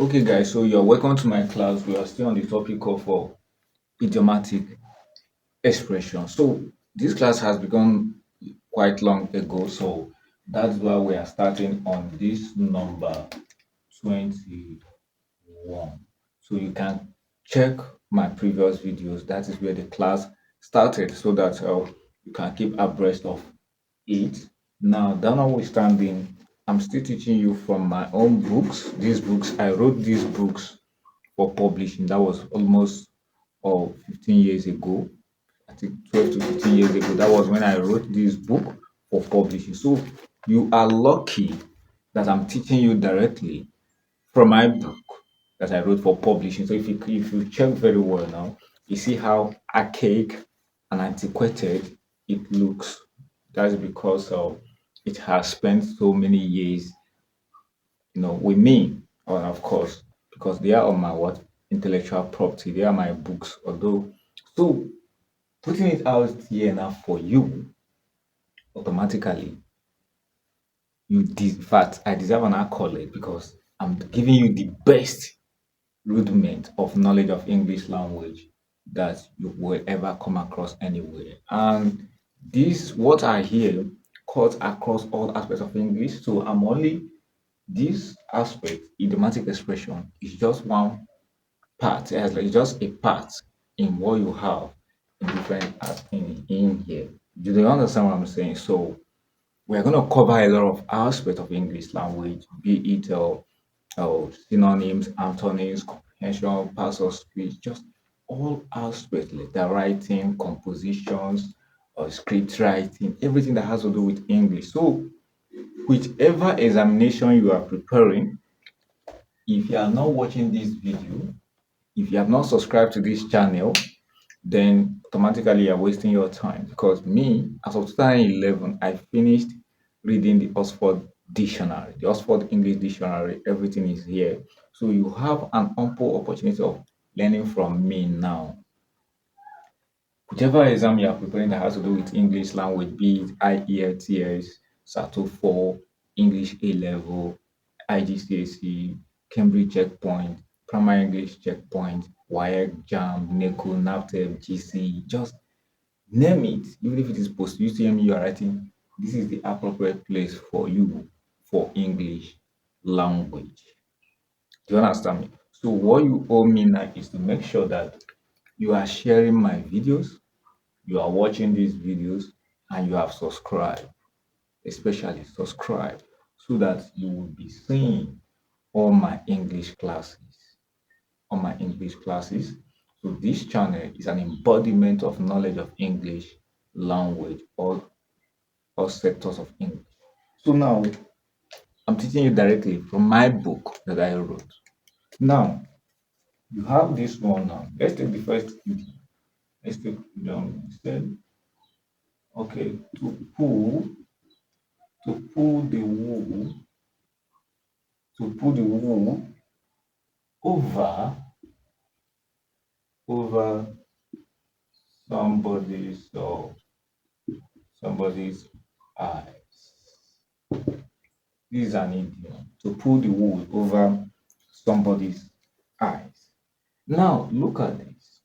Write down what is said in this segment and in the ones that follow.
Okay, guys, so you're welcome to my class. We are still on the topic of idiomatic expression. So this class has begun quite long ago, so that's why we are starting on this number 21. So you can check my previous videos. That is where the class started, so that you can keep abreast of it. Now, that notwithstanding, I'm still teaching you from my own books. These books, I wrote these books for publishing. That was almost 15 years ago. I think 12 to 15 years ago. That was when I wrote this book for publishing. So you are lucky that I'm teaching you directly from my book that I wrote for publishing. So if you check very well now, you see how archaic and antiquated it looks. That's because it has spent so many years, with me, and of course, because they are on my what intellectual property. They are my books. Although, so putting it out here now for you automatically, in fact, I deserve an accolade because I'm giving you the best rudiment of knowledge of English language that you will ever come across anywhere. And this, what I hear, cuts across all aspects of English. So I'm only this aspect, idiomatic expression, is just one part. It's just a part in what you have in different in here. Do you understand what I'm saying? So we're going to cover a lot of aspects of English language, be it synonyms, antonyms, comprehension, parts of speech, just all aspects, letter writing, compositions, or script writing, everything that has to do with English. So, whichever examination you are preparing, if you are not watching this video, if you have not subscribed to this channel, then automatically you're wasting your time because me, as of 2011, I finished reading the Oxford Dictionary, the Oxford English Dictionary. Everything is here. So you have an ample opportunity of learning from me now. Whichever exam you are preparing that has to do with English language, be it IELTS, SATO 4, English A level, IGCSE, Cambridge checkpoint, primary English checkpoint, WIEC, JAM, NECO, NAPTEP, GC, just name it. Even if it is post UTME you are writing, this is the appropriate place for you for English language. Do you understand me? So what you owe me now is to make sure that you are sharing my videos, you are watching these videos, and you have subscribed, especially subscribe, so that you will be seeing all my English classes. All my English classes. So this channel is an embodiment of knowledge of English language, all sectors of English. So now I'm teaching you directly from my book that I wrote. Now you have this one now. Let's take the first idiom. Let's take idiom instead. Okay, to pull the wool, to pull the wool over over somebody's or somebody's eyes. This is an idiom. To pull the wool over somebody's eyes. Now look at this.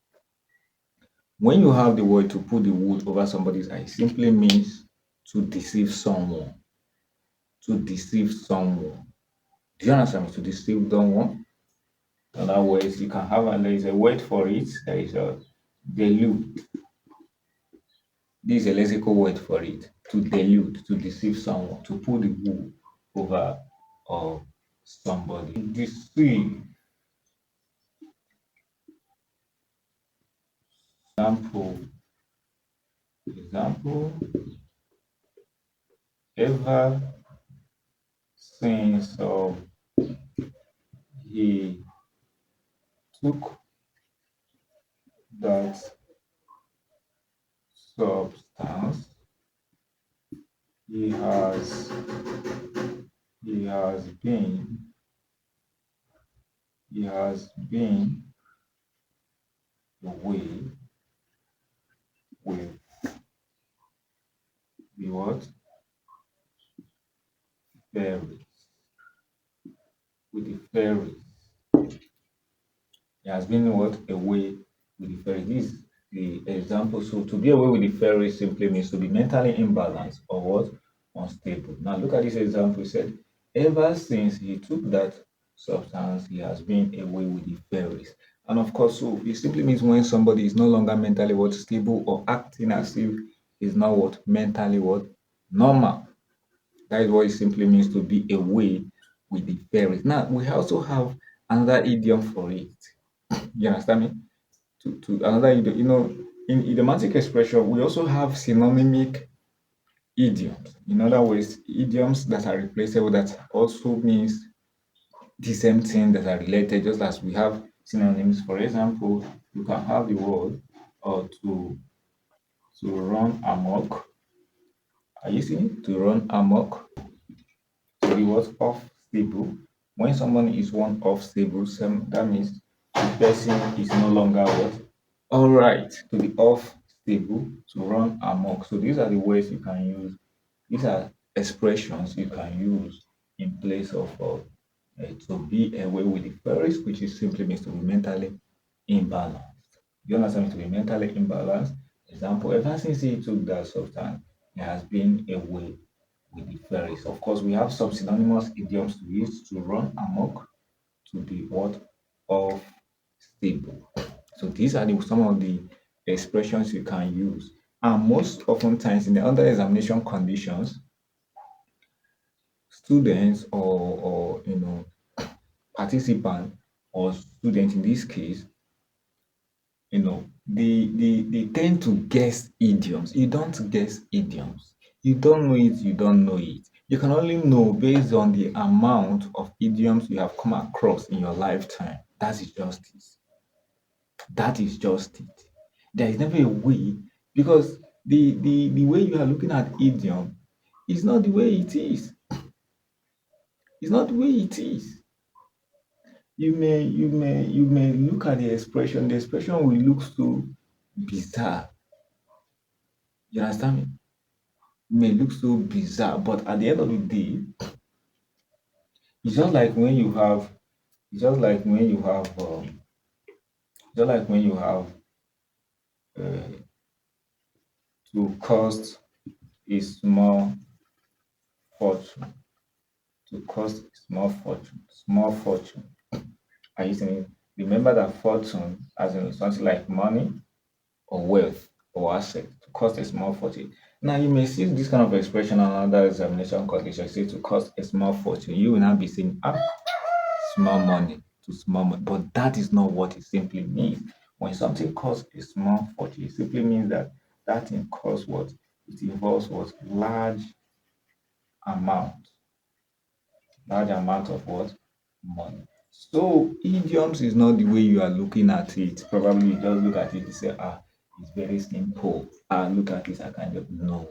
When you have the word to pull the wool over somebody's eyes, simply means to deceive someone. To deceive someone. Do you understand me? To deceive someone. In other words, you can have there is a word for it. There is a delude. This is a lexical word for it. To delude, to deceive someone, to pull the wool over somebody. Deceive. Example. Example. Ever since he took that substance, he has he has been he has been away with the what? Fairies. With the fairies. He has been what? Away with the ferry. This is the example. So to be away with the ferry simply means to be mentally imbalanced or what? Unstable. Now look at this example. He said, ever since he took that substance, he has been away with the ferries. And of course, so it simply means when somebody is no longer mentally what stable or acting as if he's not what mentally what normal. That is what it simply means to be away with the ferries. Now we also have another idiom for it. You understand me? To another idiom, in idiomatic expression, we also have synonymic idioms. In other words, idioms that are replaceable that also means the same thing that are related, just as we have synonyms. For example, you can have the word or to run amok. Are you seeing it? To run amok, to be what off stable. When someone is one off stable, that means the person is no longer what all right, to be off stable, to run amok. So these are the ways you can use. These are expressions you can use in place of to be away with the ferries, which is simply means to be mentally imbalanced. You understand me to be mentally imbalanced? Example, ever since he took that substance, he has been away with the ferries. Of course, we have some synonymous idioms to use to run amok, to be what off stable. So these are some of the expressions you can use. And most often times in the under examination conditions, students or participant or student in this case, they tend to guess idioms. You don't guess idioms. You don't know it, you don't know it. You can only know based on the amount of idioms you have come across in your lifetime. That is justice. That is just it. There is never a way because the way you are looking at idiom is not the way it is. It's not the way it is. You may look at the expression. The expression will look so bizarre. You understand me? It may look so bizarre, but at the end of the day, it's just like when you have, it's just like when you have, just like when you have uh, to cost a fortune, to cost a small fortune. Are you saying? Remember that fortune, as in something like money or wealth or asset, to cost a small fortune. Now you may see this kind of expression on another examination condition. Say to cost a small fortune, you will now be saying, small money to small money. But that is not what it simply means. When something costs a small fortune, it simply means that that thing costs what? It involves what? Amount, large amount of what? Money. So idioms is not the way you are looking at it. Probably you just look at it and say, it's very simple. Look at this, I kind of know.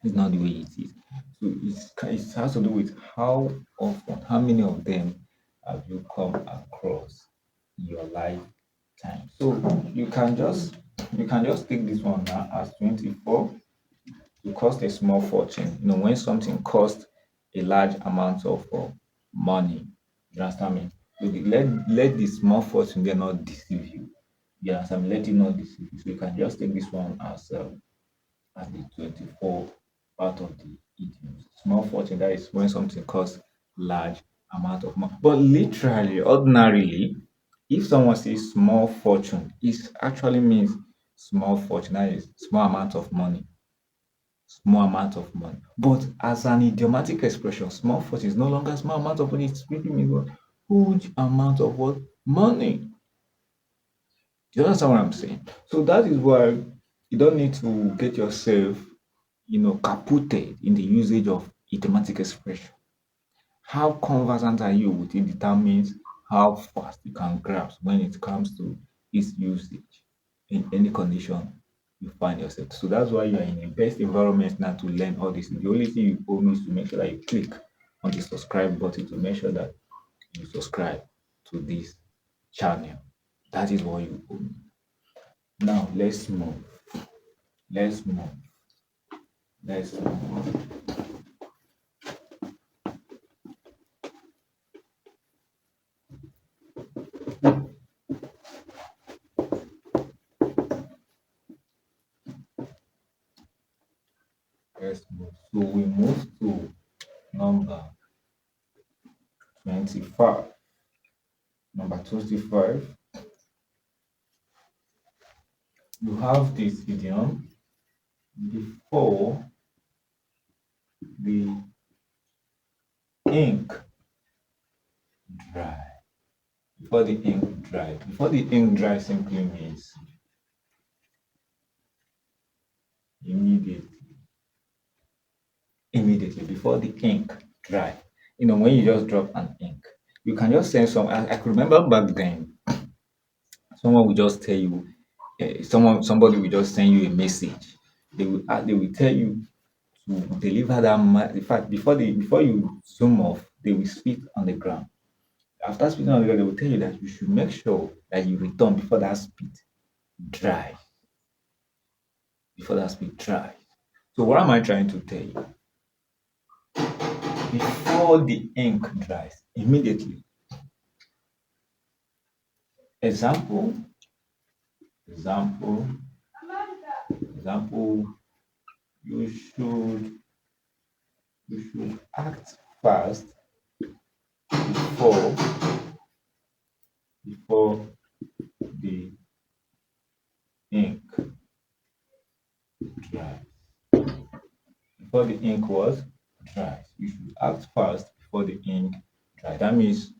It's not the way it is. So it has to do with how often, how many of them have you come across in your lifetime. So you can just you can just take this one now as 24 to cost a small fortune. When something costs a large amount of money, you understand me? So let the small fortune there not deceive you. You understand me? Let it not deceive you. So you can just take this one as the 24 part of the idioms. Small fortune, that is when something costs large amount of money. But literally, ordinarily, if someone says small fortune, it actually means small fortune, that is small amount of money. Small amount of money. But as an idiomatic expression, small fortune is no longer small amount of money. It simply means what? Huge amount of what? Money. Do you understand what I'm saying? So that is why you don't need to get yourself, caputed in the usage of idiomatic expression. How conversant are you with it determines how fast you can grasp when it comes to its usage in any condition you find yourself. So that's why you are in the best environment now to learn all this. The only thing you owe me is to make sure that you click on the subscribe button to make sure that you subscribe to this channel. That is what you owe me. Now let's move. Let's move. Let's move. Let's move. So we move to number 25. Number 25, you have this idiom before the ink dry. Before the ink dry. Before the ink dry simply means immediately. Immediately before the ink dry. When you just drop an ink, you can just send some. I could remember back then, someone will just tell you, somebody will just send you a message. They will tell you to deliver that. In fact, before you zoom off, they will spit on the ground. After spitting on the ground, they will tell you that you should make sure that you return before that spit dry. Before that spit dry. So what am I trying to tell you? Before the ink dries, immediately. Example, example, example. You should act fast before before the ink dries. Before the ink was dries. You should act fast before the ink dries. That means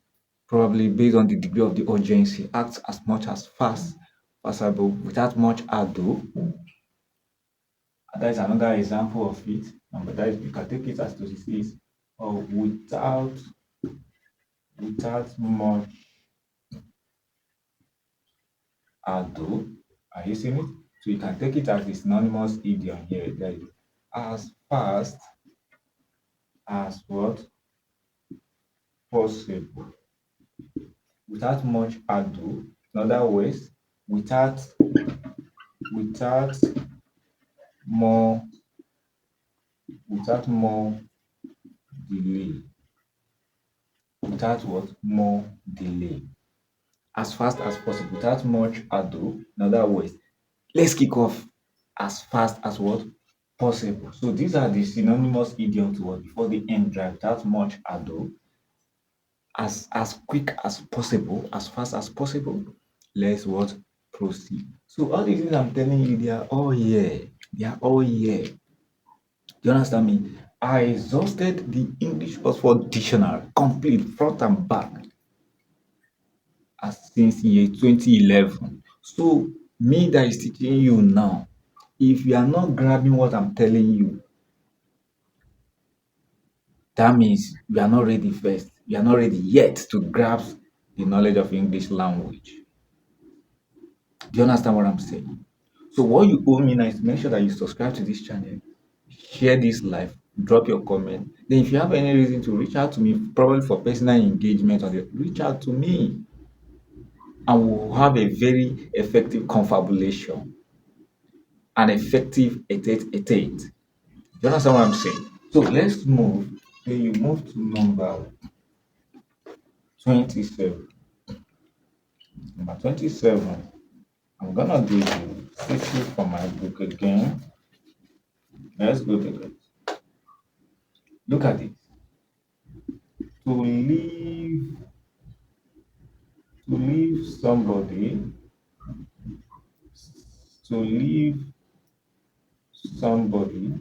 probably based on the degree of the urgency, act as much as fast possible without much ado. That is another example of it. But that is, you can take it as to this is without much ado. Are you seeing it? So you can take it as a synonymous idiom here. That is as fast as what possible. Without much ado. In other words, without more without more delay. Without what? More delay. As fast as possible, without much ado. In other words, let's kick off as fast as what? Possible. So these are the synonymous idioms to what? Before the end drive, without much ado, as quick as possible, as fast as possible. Let's what? Proceed. So all these things I'm telling you, they are all here. They are all here. Do you understand me? I exhausted the English Oxford Dictionary, complete front and back, as since year 2011. So me that is teaching you now, if you are not grabbing what I'm telling you, that means you are not ready first. You are not ready yet to grasp the knowledge of English language. Do you understand what I'm saying? So what you owe me now is make sure that you subscribe to this channel, share this live, drop your comment. Then if you have any reason to reach out to me, probably for personal engagement, reach out to me, and we'll have a very effective confabulation, an effective etate. Do you understand what I'm saying? So let's move. Then you move to number 27. Number 27. I'm gonna give you issue from my book again. Let's go to it. Look at it. To leave somebody, to leave somebody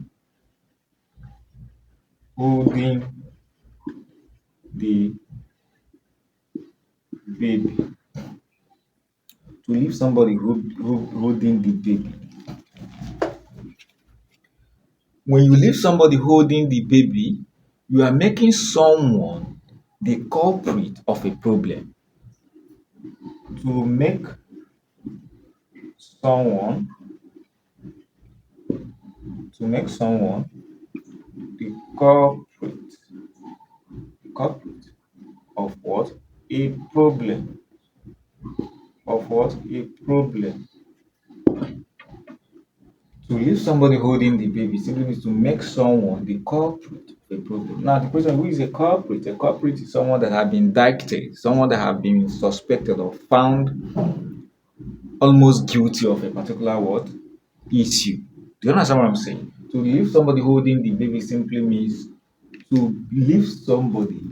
holding the baby. To leave somebody holding the baby. When you leave somebody holding the baby, you are making someone the culprit of a problem. To make someone the culprit of what? A problem. Of what? A problem. To leave somebody holding the baby simply means to make someone the culprit of a problem. Now the question, who is a culprit? A culprit is someone that has been indicted, someone that has been suspected or found almost guilty of a particular what? Issue. Do you understand what I'm saying? to leave somebody holding the baby simply means to leave somebody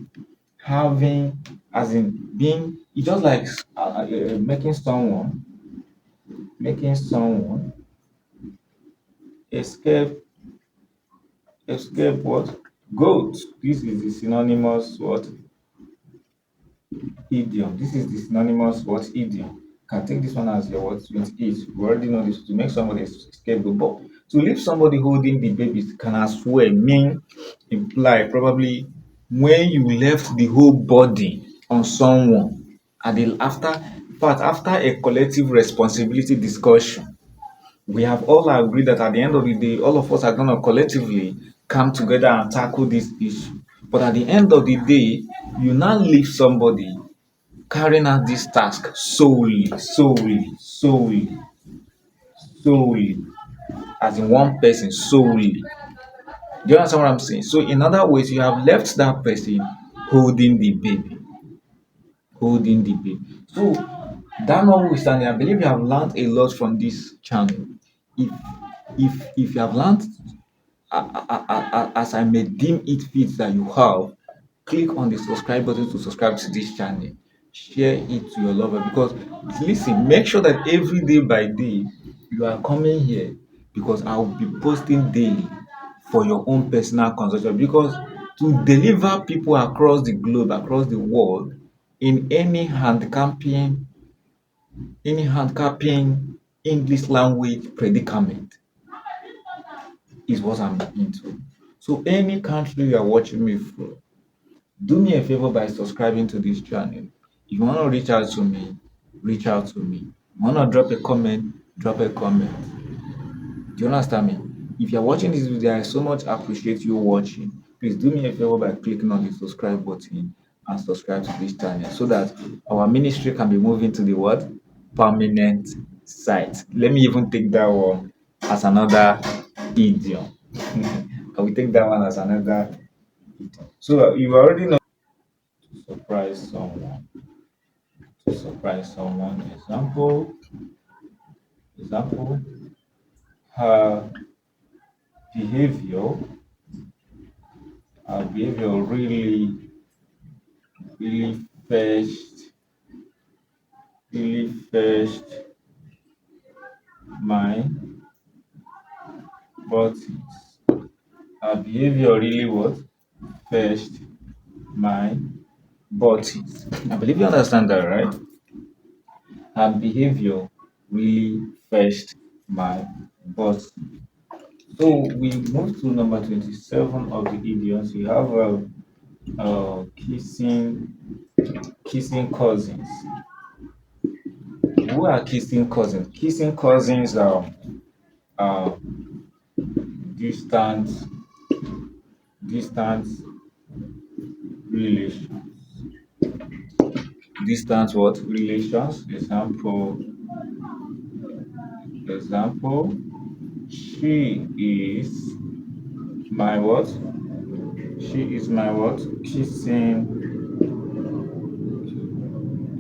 having, as in being, it's just like making someone escape, what? Goat. This is the synonymous what? Idiom. This is the synonymous what? Idiom. Can take this one as your what? With it. We already know this, to make somebody escape goat. But to leave somebody holding the baby can as well mean, imply, probably when you left the whole body on someone and after a collective responsibility discussion, we have all agreed that at the end of the day, all of us are going to collectively come together and tackle this issue. But at the end of the day, you now leave somebody carrying out this task solely, as in one person solely. Do you understand what I'm saying? So, in other words, you have left that person holding the baby, holding the baby. So, that notwithstanding, I believe you have learned a lot from this channel. If if you have learned, as I may deem it fit that you have, click on the subscribe button to subscribe to this channel. Share it to your lover, because listen, make sure that every day by day you are coming here, because I will be posting daily for your own personal consumption. Because to deliver people across the globe, across the world, in any handicapping English language predicament, is what I'm into. So any country you are watching me from, do me a favor by subscribing to this channel. If you want to reach out to me, reach out to me. If you want to drop a comment, drop a comment. Do you understand me? If you're watching this video, I so much appreciate you watching. Please do me a favor by clicking on the subscribe button and subscribe to this channel, so that our ministry can be moving to the what? Permanent site. Let me even take that one as another idiom. I will take that one as another idiom. So you already know, to surprise someone. To surprise someone. Example. Her behavior. Her behavior really fetched, really fetched my butties. Her behavior really what? Fetched my butties. I believe you understand that, right? Her behavior really fetched my butties. So we move to number 27 of the idioms. We have kissing cousins. Who are kissing cousins? Kissing cousins are distant distant relations. Distant what? Relations. Example. She is my what? She is my what? Kissing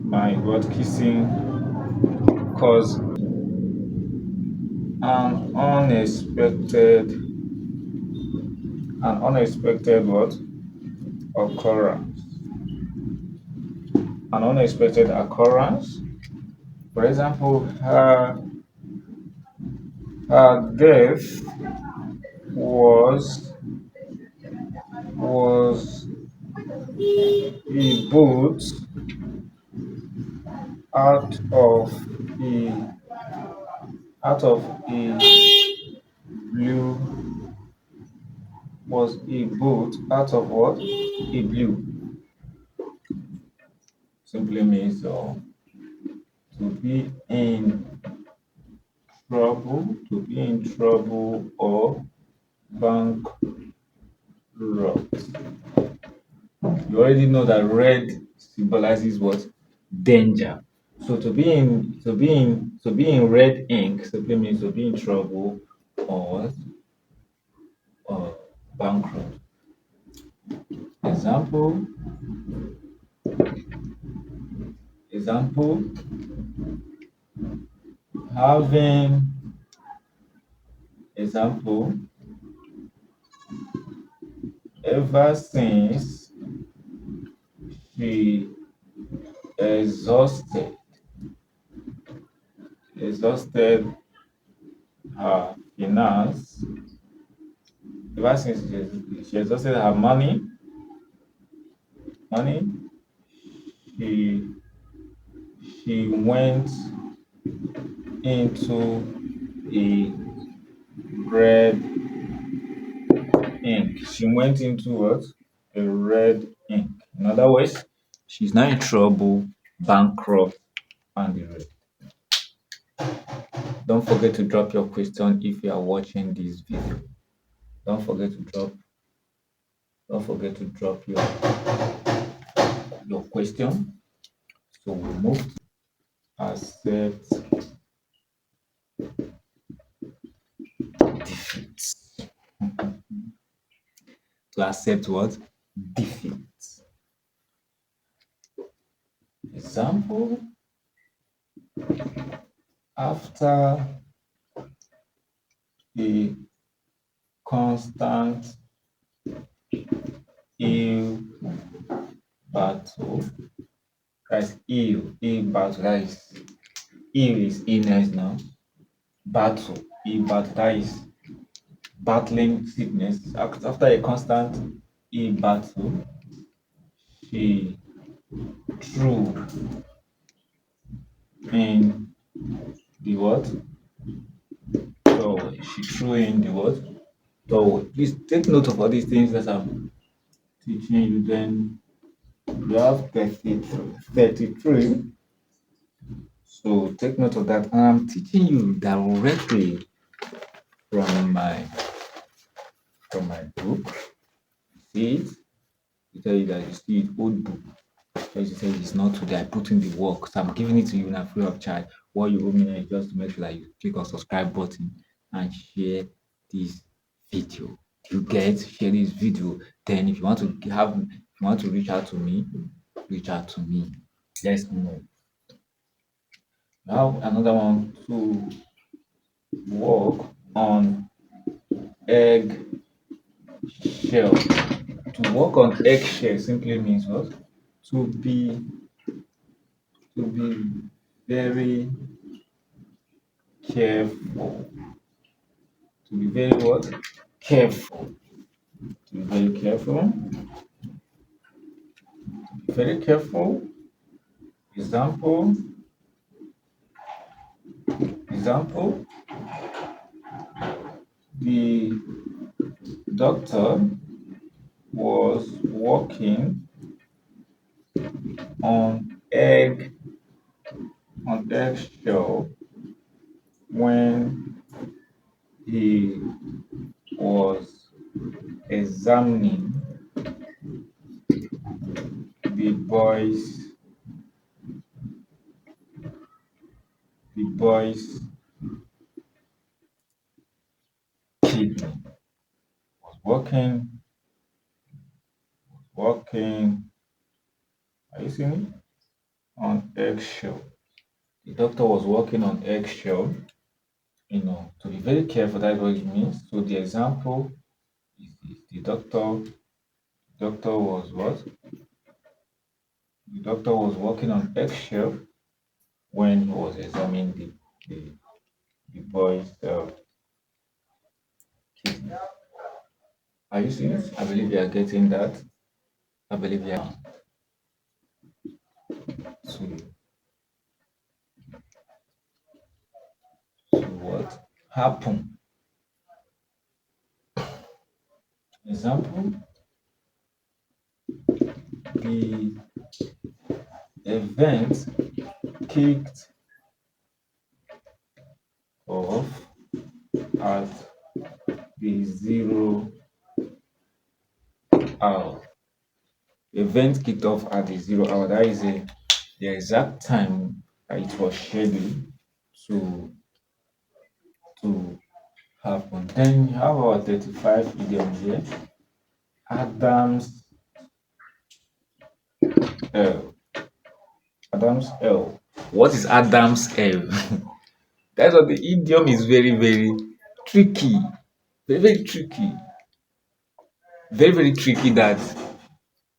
my what? Kissing cousin. An unexpected what? Occurrence. An unexpected occurrence. For example, her death was was a boat out of a blue was a boat out of what? A blue. Simply means to be in trouble or bankrupt. You already know that red symbolizes what? Danger. So to be in red ink simply means to be in trouble or or bankrupt. Example, example, having example, ever since she exhausted exhausted her finance, ever since she exhausted her money, she she went into a red ink. She went into what? A red ink. In other words, she's now in trouble, bankrupt, and the rest. Don't forget to drop your question if you are watching this video. Don't forget to drop. Don't forget to drop your question. So we move to accept defeats. To accept what? Defeat. Example, after a constant ill battle, that's ill battle, that is ill is illness now. Battle, ill battle, that is battling sickness. After a constant ill battle, she threw in the what? Doorway. She threw in the what? Doorway. Please take note of all these things that I'm teaching you. Then you have 33. So take note of that. And I'm teaching you directly from my book. See it? You tell you that you see it, old book. As you say, it's not today. I put in the work. So I'm giving it to you now free of charge. What you owe me now is just to make sure that you click on subscribe button and share this video. You get share this video. Then if you want to reach out to me, reach out to me. Let's know. Now another one to work on egg shell. To work on eggshell simply means what? To be very careful. To be very what? Careful. To be very careful. Very careful. Example. The doctor was working on eggshell when he was examining the boy's kidney. Was working, are you seeing it? On eggshell. The doctor was working on eggshell, to be very careful, that's what it means. So the example is the doctor was what? The doctor was working on eggshell when he was examining the boy's kidney. Are you seeing it? I believe you are getting that. I believe you are. To what happened? Example, the event kicked off at the 0 hour. Event kicked off at the 0 hour. That is the exact time that it was scheduled to happen. Then you have our 35 idioms here. Adams L. Adams L. What is Adams L? That's what the idiom is very, very tricky. Very, very tricky. very, very tricky that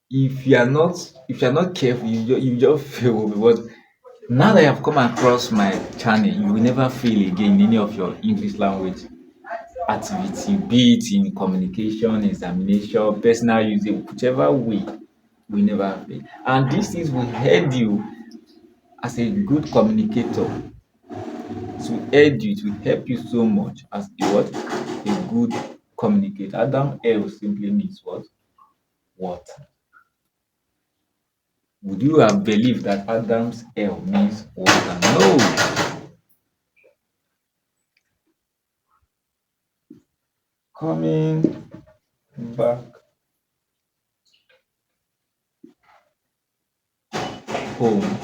if you're not careful, you just fail. Because now that I have come across my channel, you will never fail again in any of your English language activity, be it in communication, examination, personal usage, whichever way, we never fail. And these things will help you as a good communicator. It will aid you, it will help you so much as a what? A good communicator. Adam L simply means what? Water. Would you have believed that Adam's L means water? No. Coming back home.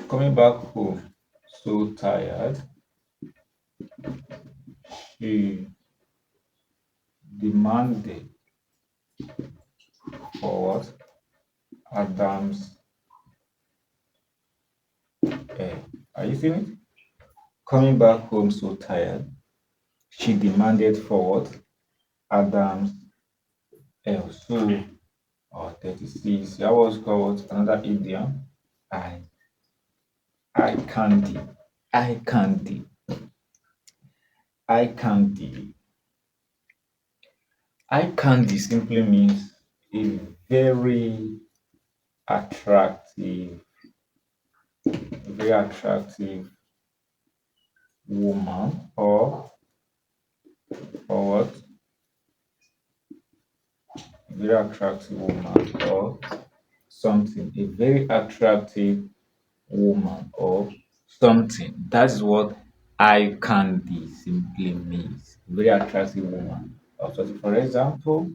Coming back home. So tired. She demanded for what? Adam's L. Are you seeing it? Coming back home so tired. She demanded for what? Adam's L. So, 36. That was called another idiom. I I candy. I candy. I candy. I candy simply means a very attractive, very attractive woman, or what? Very attractive woman or something. A very attractive woman or something. That's what eye candy simply means. Very attractive woman. Also, for example,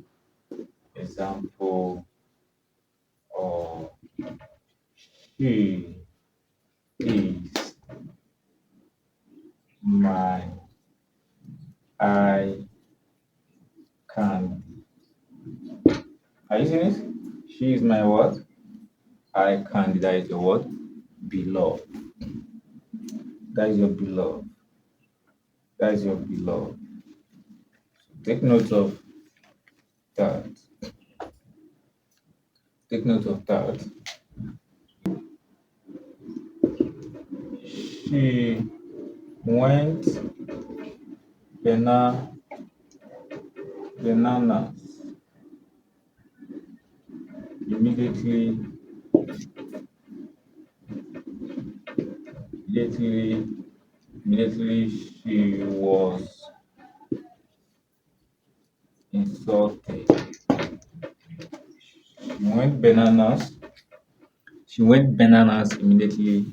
or she is my eye candy. Are you seeing it? She is my what? Eye candy. That is your what? Beloved. That is your beloved. That is your beloved. Take note of that. Take note of that. She went bana- bananas immediately. Immediately, immediately she was insulted. She went bananas. She went bananas immediately.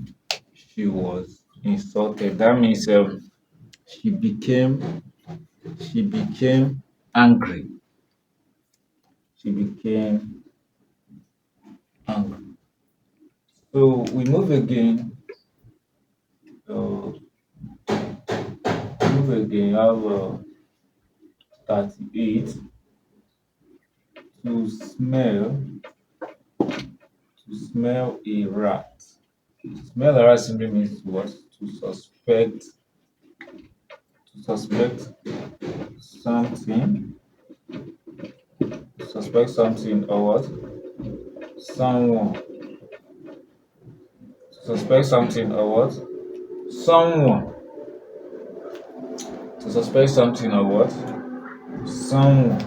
She was insulted. That means she became she became angry. She became angry. So we move again. So move again. Have 38 to smell a rat. Smell a rat simply means what? To suspect something, or what? Someone. Suspect something or what? Someone. To suspect something or what? Someone.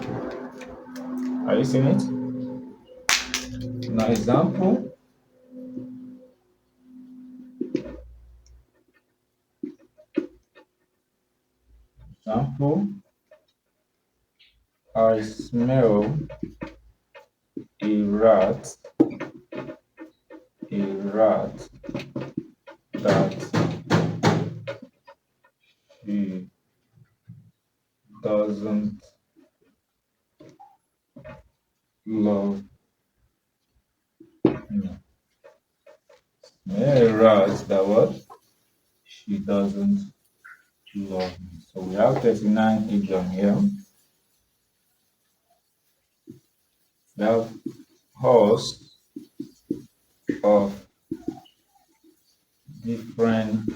Are you seeing it? Now example, I smell a rat, a rat that she doesn't love me. A rat that what? She doesn't love me. So we have 39 idiom here. We have horse of different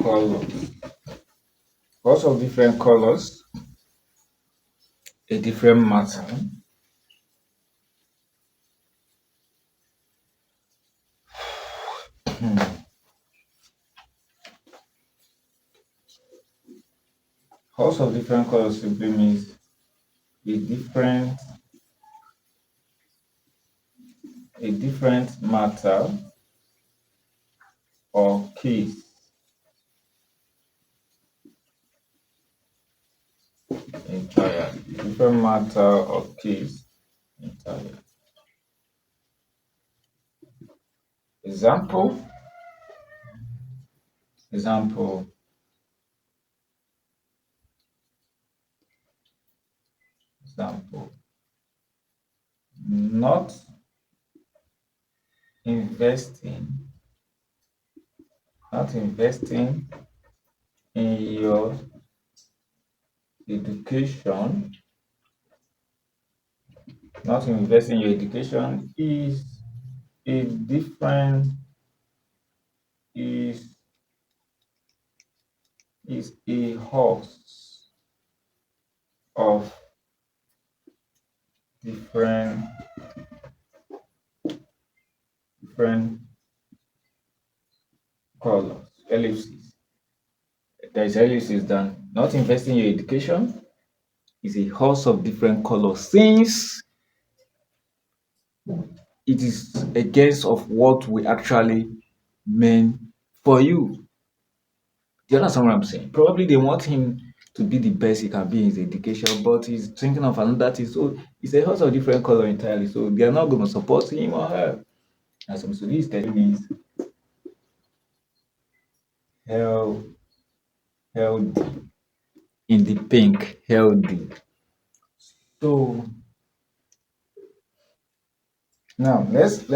colors. Lots of different colors, a different matter. Lots of different colors simply means a different matter or case entirely. Different matter or case entirely. Example, example, example. Not investing, not investing in your education, not investing in your education a different is is a host of different different colors. Ellipses. There is ellipses than not investing in your education is a host of different colors since it is against of what we actually meant for you. Do you understand what I'm saying? Probably they want him to be the best he can be in his education, but he's thinking of another thing. So it's a host of different color entirely. So they are not going to support him or her. And so this telling me is held, healthy in the pink, healthy. So now let's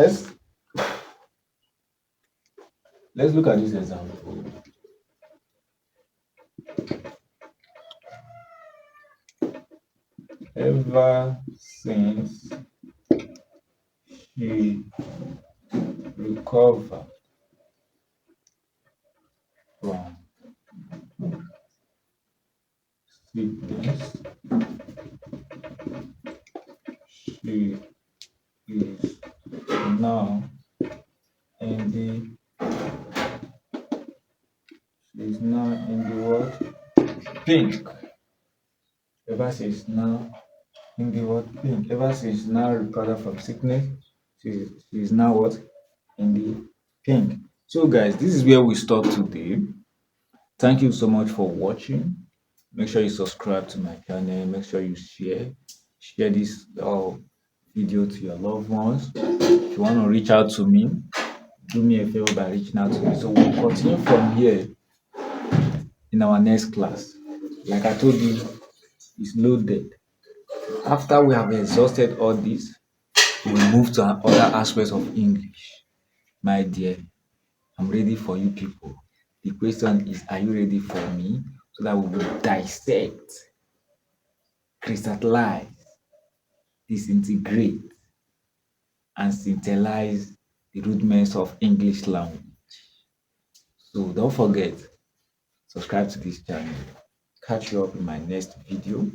look at this example. Ever since she recovered from sickness, she is now in the she's now in the what? Pink. Ever since now in the what? Pink. Ever since now recovered from sickness, she's now what? In the pink. So guys, this is where we stop today. Thank you so much for watching. Make sure you subscribe to my channel. Make sure you share this video to your loved ones. If you want to reach out to me, do me a favor by reaching out to me. So we'll continue from here in our next class. Like I told you, it's loaded. After we have exhausted all this, we'll move to other aspects of English. My dear, I'm ready for you people. The question is, are you ready for me? So that we will dissect, crystallize, disintegrate, and synthesize the rudiments of English language. So don't forget, subscribe to this channel. Catch you up in my next video.